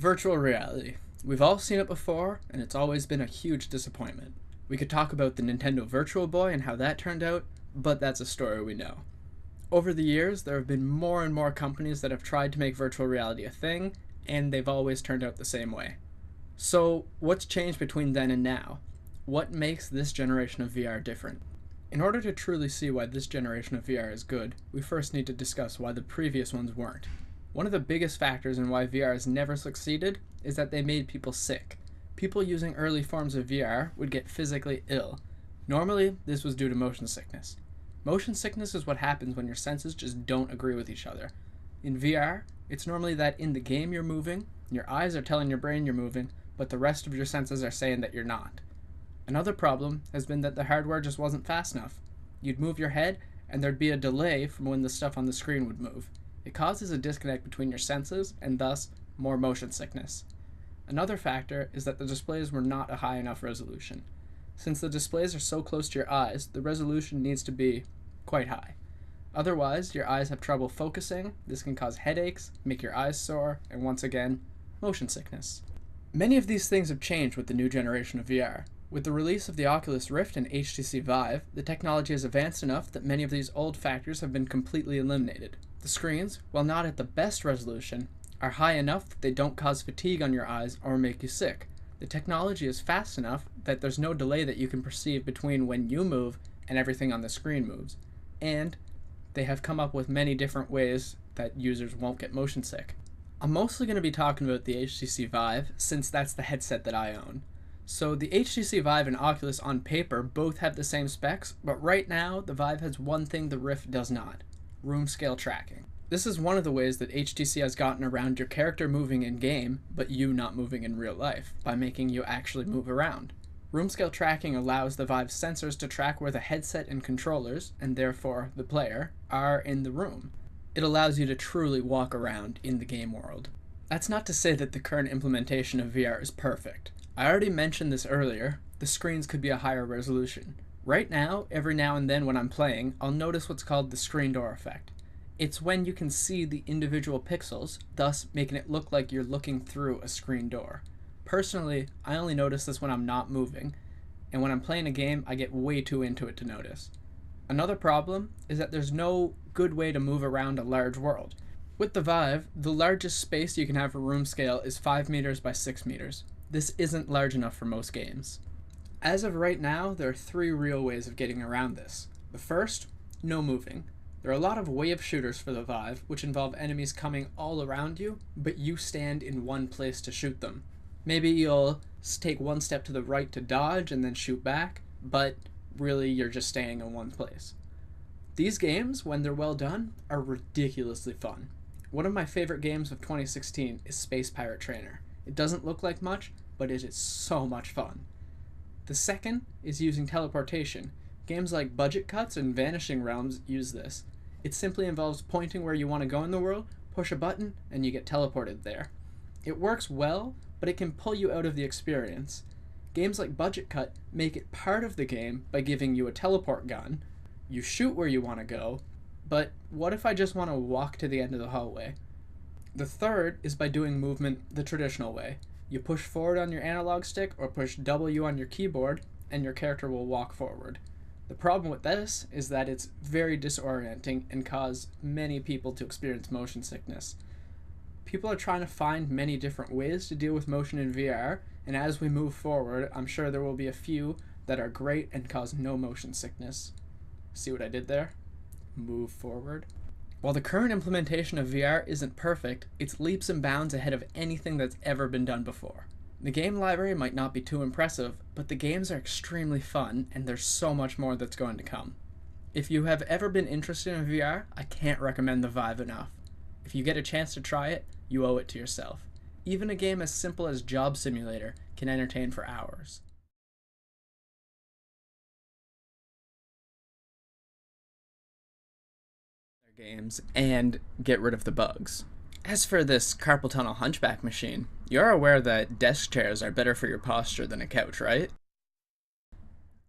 Virtual reality. We've all seen it before, and it's always been a huge disappointment. We could talk about the Nintendo Virtual Boy and how that turned out, but that's a story we know. Over the years, there have been more and more companies that have tried to make virtual reality a thing, and they've always turned out the same way. So, what's changed between then and now? What makes this generation of VR different? In order to truly see why this generation of VR is good, we first need to discuss why the previous ones weren't. One of the biggest factors in why VR has never succeeded is that they made people sick. People using early forms of VR would get physically ill. Normally, this was due to motion sickness. Motion sickness is what happens when your senses just don't agree with each other. In VR, it's normally that in the game you're moving, your eyes are telling your brain you're moving, but the rest of your senses are saying that you're not. Another problem has been that the hardware just wasn't fast enough. You'd move your head, and there'd be a delay from when the stuff on the screen would move. It causes a disconnect between your senses, and thus, more motion sickness. Another factor is that the displays were not a high enough resolution. Since the displays are so close to your eyes, the resolution needs to be quite high. Otherwise, your eyes have trouble focusing, this can cause headaches, make your eyes sore, and once again, motion sickness. Many of these things have changed with the new generation of VR. With the release of the Oculus Rift and HTC Vive, the technology has advanced enough that many of these old factors have been completely eliminated. The screens, while not at the best resolution, are high enough that they don't cause fatigue on your eyes or make you sick. The technology is fast enough that there's no delay that you can perceive between when you move and everything on the screen moves. And they have come up with many different ways that users won't get motion sick. I'm mostly going to be talking about the HTC Vive since that's the headset that I own. So the HTC Vive and Oculus on paper both have the same specs, but right now the Vive has one thing the Rift does not: room scale tracking. This is one of the ways that HTC has gotten around your character moving in game, but you not moving in real life, by making you actually move around. Room scale tracking allows the Vive's sensors to track where the headset and controllers, and therefore the player, are in the room. It allows you to truly walk around in the game world. That's not to say that the current implementation of VR is perfect. I already mentioned this earlier, the screens could be a higher resolution. Right now, every now and then when I'm playing, I'll notice what's called the screen door effect. It's when you can see the individual pixels, thus making it look like you're looking through a screen door. Personally, I only notice this when I'm not moving, and when I'm playing a game, I get way too into it to notice. Another problem is that there's no good way to move around a large world. With the Vive, the largest space you can have for room scale is 5 meters by 6 meters. This isn't large enough for most games. As of right now, there are 3 real ways of getting around this. The first, no moving. There are a lot of wave shooters for the Vive, which involve enemies coming all around you, but you stand in one place to shoot them. Maybe you'll take one step to the right to dodge and then shoot back, but really you're just staying in one place. These games, when they're well done, are ridiculously fun. One of my favorite games of 2016 is Space Pirate Trainer. It doesn't look like much, but it is so much fun. The second is using teleportation. Games like Budget Cuts and Vanishing Realms use this. It simply involves pointing where you want to go in the world, push a button, and you get teleported there. It works well, but it can pull you out of the experience. Games like Budget Cut make it part of the game by giving you a teleport gun. You shoot where you want to go, but what if I just want to walk to the end of the hallway? The third is by doing movement the traditional way. You push forward on your analog stick or push W on your keyboard, and your character will walk forward. The problem with this is that it's very disorienting and cause many people to experience motion sickness. People are trying to find many different ways to deal with motion in VR, and as we move forward, I'm sure there will be a few that are great and cause no motion sickness. See what I did there? Move forward. While the current implementation of VR isn't perfect, it's leaps and bounds ahead of anything that's ever been done before. The game library might not be too impressive, but the games are extremely fun, and there's so much more that's going to come. If you have ever been interested in VR, I can't recommend the Vive enough. If you get a chance to try it, you owe it to yourself. Even a game as simple as Job Simulator can entertain for hours. Games and get rid of the bugs. As for this carpal tunnel hunchback machine, you're aware that desk chairs are better for your posture than a couch, right?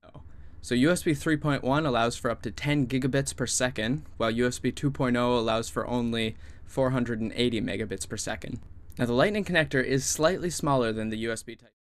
Oh. So USB 3.1 allows for up to 10 gigabits per second, while USB 2.0 allows for only 480 megabits per second. Now, the Lightning connector is slightly smaller than the USB Type.